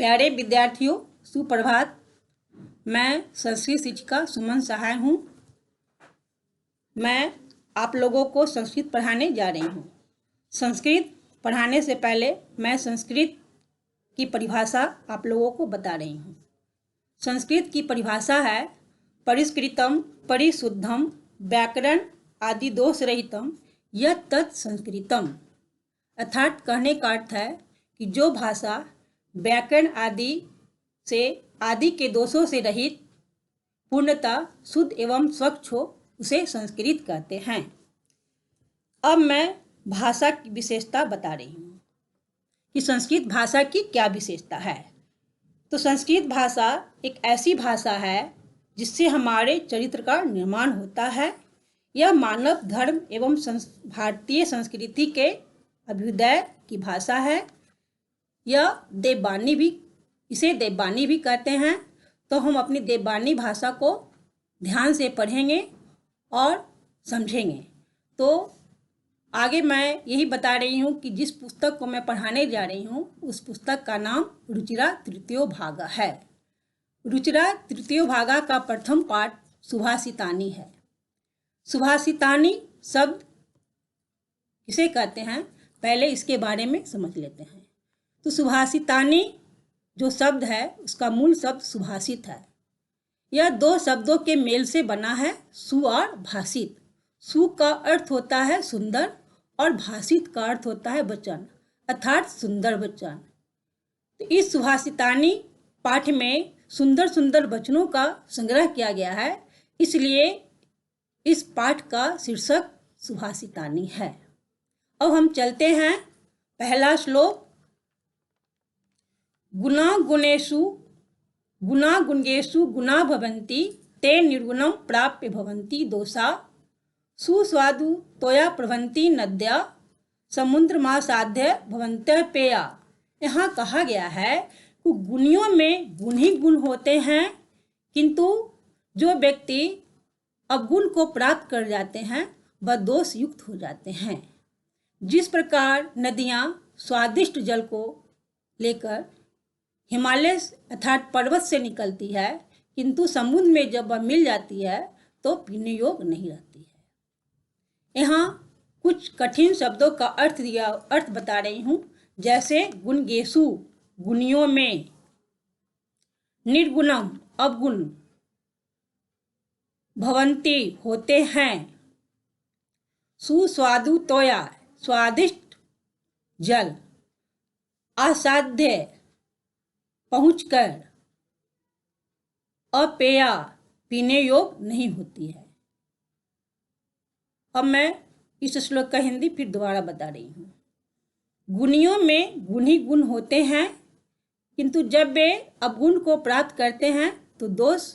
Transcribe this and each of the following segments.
प्यारे विद्यार्थियों, सुप्रभात। मैं संस्कृत शिक्षिका सुमन सहाय हूँ। मैं आप लोगों को संस्कृत पढ़ाने जा रही हूँ। संस्कृत पढ़ाने से पहले मैं संस्कृत की परिभाषा आप लोगों को बता रही हूँ। संस्कृत की परिभाषा है परिष्कृतम परिशुद्धम व्याकरण आदि दोष रहितम यत् तत् संस्कृतम। अर्थात कहने का अर्थ है कि जो भाषा व्याकरण आदि के दोषों से रहित, पूर्णतः शुद्ध एवं स्वच्छ हो, उसे संस्कृत कहते हैं। अब मैं भाषा की विशेषता बता रही हूँ कि संस्कृत भाषा की क्या विशेषता है। तो संस्कृत भाषा एक ऐसी भाषा है जिससे हमारे चरित्र का निर्माण होता है। यह मानव धर्म एवं भारतीय संस्कृति के अभ्युदय की भाषा है। इसे देववाणी भी कहते हैं। तो हम अपनी देववाणी भाषा को ध्यान से पढ़ेंगे और समझेंगे। तो आगे मैं यही बता रही हूँ कि जिस पुस्तक को मैं पढ़ाने जा रही हूँ उस पुस्तक का नाम रुचिरा तृतीयो भागा है। रुचिरा तृतीयो भागा का प्रथम पाठ सुभाषितानी है। सुभाषितानी शब्द किसे कहते हैं, पहले इसके बारे में समझ लेते हैं। तो सुभाषितानी जो शब्द है उसका मूल शब्द सुभाषित है। यह दो शब्दों के मेल से बना है, सु और भाषित। सु का अर्थ होता है सुंदर और भाषित का अर्थ होता है वचन, अर्थात सुंदर वचन। तो इस सुभाषितानी पाठ में सुंदर सुंदर वचनों का संग्रह किया गया है, इसलिए इस पाठ का शीर्षक सुभाषितानी है। अब हम चलते हैं। पहला श्लोक, गुणा गुणेषु गुणा भवन्ति ते निर्गुणं प्राप्य भवन्ति दोषा सुस्वादु तोया प्रभवन्ति नद्या समुद्रमासाध्य भवन्त्यः पेया। यहाँ कहा गया है कि गुणियों में गुण ही गुण होते हैं, किंतु जो व्यक्ति अवगुण को प्राप्त कर जाते हैं वह दोष युक्त हो जाते हैं। जिस प्रकार नदियाँ स्वादिष्ट जल को लेकर हिमालय अर्थात पर्वत से निकलती है, किंतु समुद्र में जब वह मिल जाती है तो पीने योग्य नहीं रहती है। यहाँ कुछ कठिन शब्दों का अर्थ बता रही हूँ, जैसे गुणगेषु गुणियों में, निर्गुणम अवगुण, भवन्ति होते हैं, सुस्वादु तोया स्वादिष्ट जल, असाध्य पहुंचकर, अपेया पीने योग्य नहीं होती है। अब मैं इस श्लोक का हिंदी फिर दोबारा बता रही हूँ। गुणियों में गुण ही गुण होते हैं, किंतु जब वे अवगुण को प्राप्त करते हैं तो दोष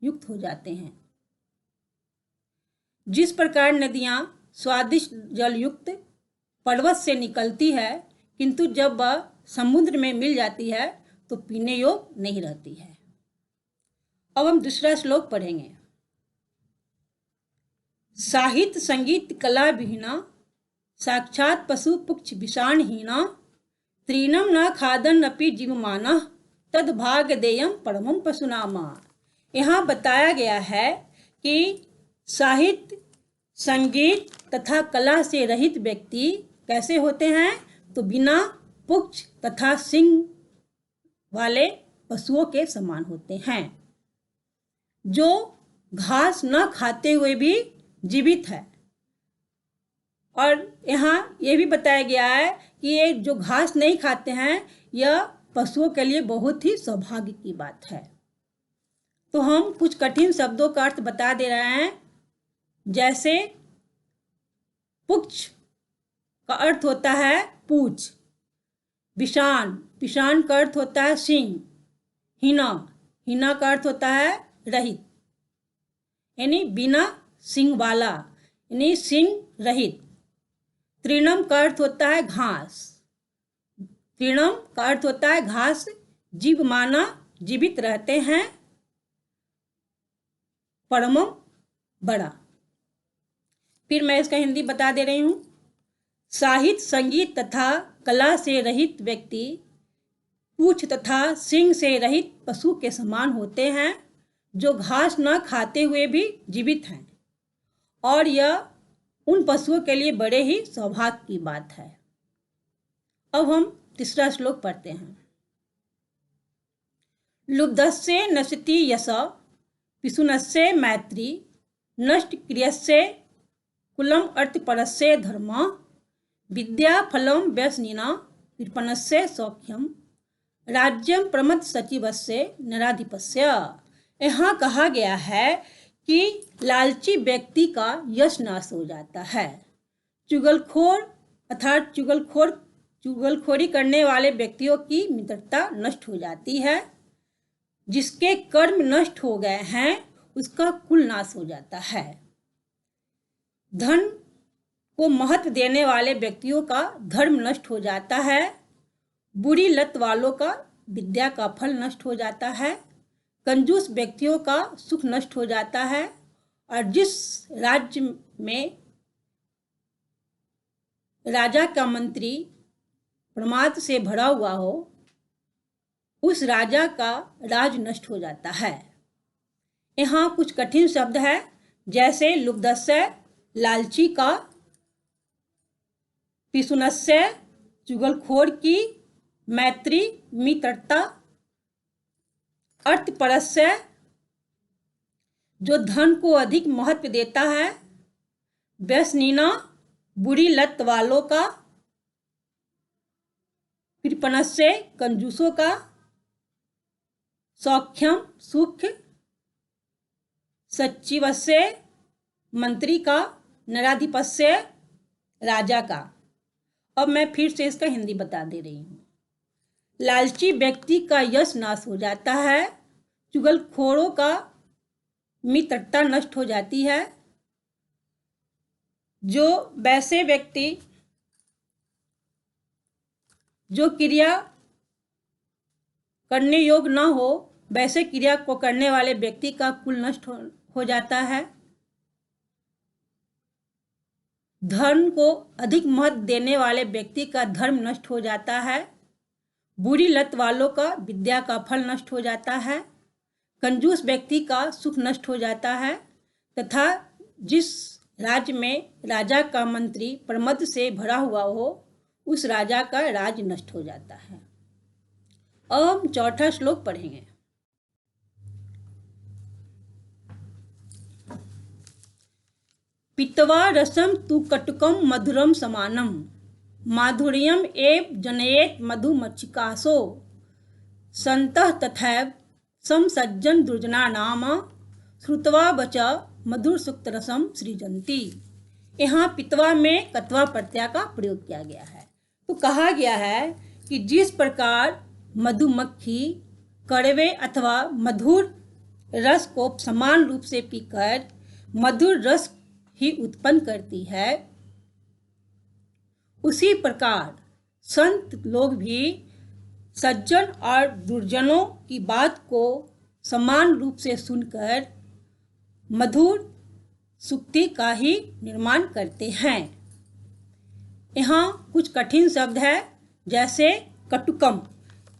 युक्त हो जाते हैं। जिस प्रकार नदियाँ स्वादिष्ट जल युक्त पर्वत से निकलती है, किंतु जब वह समुद्र में मिल जाती है तो पीने योग्य नहीं रहती है। अब हम दूसरा श्लोक पढ़ेंगे। साहित्य संगीत कला विहीना साक्षात पशु पुक्ष विषाणहीना त्रीणम न खादन अपि जीवमानः तद भाग देयम परमम पशुनामा। यहाँ बताया गया है कि साहित्य संगीत तथा कला से रहित व्यक्ति कैसे होते हैं, तो बिना पुच्छ तथा सिंह वाले पशुओं के समान होते हैं, जो घास न खाते हुए भी जीवित है। और यहाँ ये भी बताया गया है कि ये जो घास नहीं खाते हैं, यह पशुओं के लिए बहुत ही सौभाग्य की बात है। तो हम कुछ कठिन शब्दों का अर्थ बता दे रहे हैं, जैसे पुच्छ का अर्थ होता है पूछ, विषाण का अर्थ होता है सिंह, हीना का अर्थ होता है रहित, यानी बिना सिंह वाला, यानी सिंह रहित। तृणम का अर्थ होता है घास, तृणम का अर्थ होता है घास, जीव माना जीवित रहते हैं, परमम बड़ा। फिर मैं इसका हिंदी बता दे रही हूँ। साहित्य संगीत तथा कला से रहित व्यक्ति पूंछ तथा सींग से रहित पशु के समान होते हैं, जो घास न खाते हुए भी जीवित हैं, और यह उन पशुओं के लिए बड़े ही सौभाग्य की बात है। अब हम तीसरा श्लोक पढ़ते हैं। लुब्धस्य नश्यति यश पिशुनस्य मैत्री नष्ट क्रियस्य कुलम अर्थपरस्य धर्म विद्या फलम व्यसनिना कृपणस्य सौख्यम राज्यम प्रमथ सचिवस्य नराधिपस्य। यहाँ कहा गया है कि लालची व्यक्ति का यश नाश हो जाता है। चुगलखोर अर्थात चुगलखोरी करने वाले व्यक्तियों की मित्रता नष्ट हो जाती है। जिसके कर्म नष्ट हो गए हैं उसका कुल नाश हो जाता है। धन को महत्व देने वाले व्यक्तियों का धर्म नष्ट हो जाता है। बुरी लत वालों का विद्या का फल नष्ट हो जाता है। कंजूस व्यक्तियों का सुख नष्ट हो जाता है। और जिस राज्य में राजा का मंत्री प्रमाद से भरा हुआ हो, उस राजा का राज नष्ट हो जाता है। यहाँ कुछ कठिन शब्द है, जैसे लुब्धस्य लालची का, पिशुनस्य चुगलखोर की, मैत्री मित्रता, अर्थपरस्य जो धन को अधिक महत्व देता है, व्यसनीना बुरी लत वालों का, कृपणस्य कंजूसों का, सौख्यम सुख, सचिवस्य मंत्री का, नराधिपस्य राजा का। अब मैं फिर से इसका हिंदी बता दे रही हूँ। लालची व्यक्ति का यश नाश हो जाता है। चुगलखोरों का मित्रता नष्ट हो जाती है। जो वैसे व्यक्ति जो क्रिया करने योग्य न हो, वैसे क्रिया को करने वाले व्यक्ति का कुल नष्ट हो जाता है। धर्म को अधिक महत्व देने वाले व्यक्ति का धर्म नष्ट हो जाता है। बुरी लत वालों का विद्या का फल नष्ट हो जाता है। कंजूस व्यक्ति का सुख नष्ट हो जाता है। तथा जिस राज्य में राजा का मंत्री प्रमद से भरा हुआ हो, उस राजा का राज नष्ट हो जाता है। अब हम चौथा श्लोक पढ़ेंगे। पीत्वा रसम तु कटुकम मधुरम समानम माधुर्यम एव जनयेत मधुमक्षिकासो संतः तथैव समसज्जन दुर्जना नाम श्रुत्वा वच मधुर सुक्त रसम सृजन्ति। यहाँ पित्वा में कत्वा प्रत्यय का प्रयोग किया गया है। तो कहा गया है कि जिस प्रकार मधुमक्खी कड़वे अथवा मधुर रस को समान रूप से पीकर मधुर रस ही उत्पन्न करती है, उसी प्रकार संत लोग भी सज्जन और दुर्जनों की बात को समान रूप से सुनकर मधुर सुक्ति का ही निर्माण करते हैं। यहाँ कुछ कठिन शब्द है, जैसे कटुकम।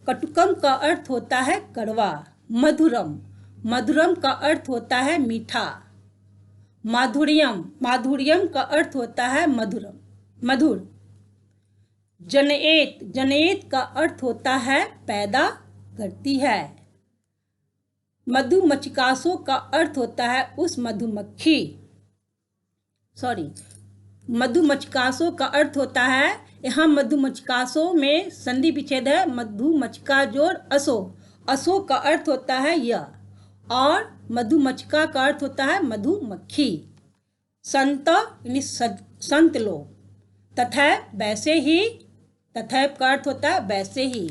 कटुकम का अर्थ होता है कड़वा। मधुरम, मधुरम का अर्थ होता है मीठा। माधुर्यम, माधुर्यम का अर्थ होता है मधुरम, मधुर। जनयेत, जनयेत का अर्थ होता है पैदा करती है। मधुमक्षिकासो का अर्थ होता है उस मधुमक्खी, मधुमक्षिकासो का अर्थ होता है, यहाँ मधुमक्षिकासो में संधि विच्छेद है, मधुमक्षिका जोड़ असो, असो का अर्थ होता है यह, और मधुमक्षिका का अर्थ होता है मधुमक्खी। संत यानी संत लोग, तथा वैसे ही, तथा का अर्थ होता है वैसे ही।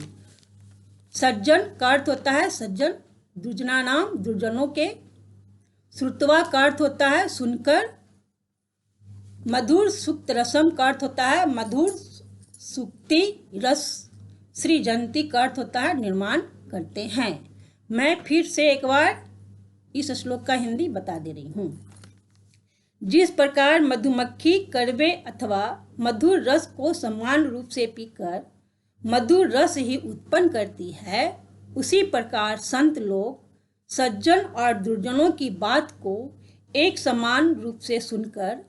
सज्जन का अर्थ होता है सज्जन, दुर्जना नाम दुर्जनों के। श्रुत्वा का अर्थ होता है सुनकर। मधुर सुक्त रसम का अर्थ होता है मधुर सुक्ति रस। सृजन्ति का अर्थ होता है निर्माण करते हैं। मैं फिर से एक बार इस श्लोक का हिंदी बता दे रही हूँ। जिस प्रकार मधुमक्खी कड़वे अथवा मधुर रस को समान रूप से पीकर मधुर रस ही उत्पन्न करती है, उसी प्रकार संत लोग सज्जन और दुर्जनों की बात को एक समान रूप से सुनकर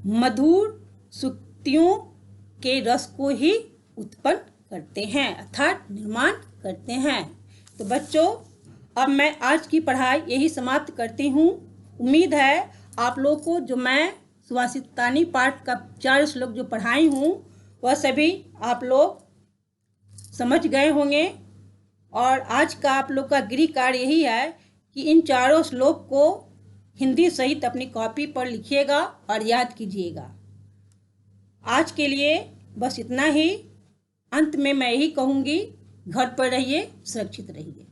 मधुर सुक्तियों के रस को ही उत्पन्न करते हैं अर्थात निर्माण करते हैं। तो बच्चों, अब मैं आज की पढ़ाई यही समाप्त करती हूँ। उम्मीद है आप लोग को जो मैं सुभाषितानी पाठ का 4 श्लोक जो पढ़ाई हूँ वह सभी आप लोग समझ गए होंगे। और आज का आप लोग का गृह कार्य यही है कि इन 4 श्लोक को हिंदी सहित अपनी कॉपी पर लिखिएगा और याद कीजिएगा। आज के लिए बस इतना ही। अंत में मैं यही कहूँगी, घर पर रहिए, सुरक्षित रहिए।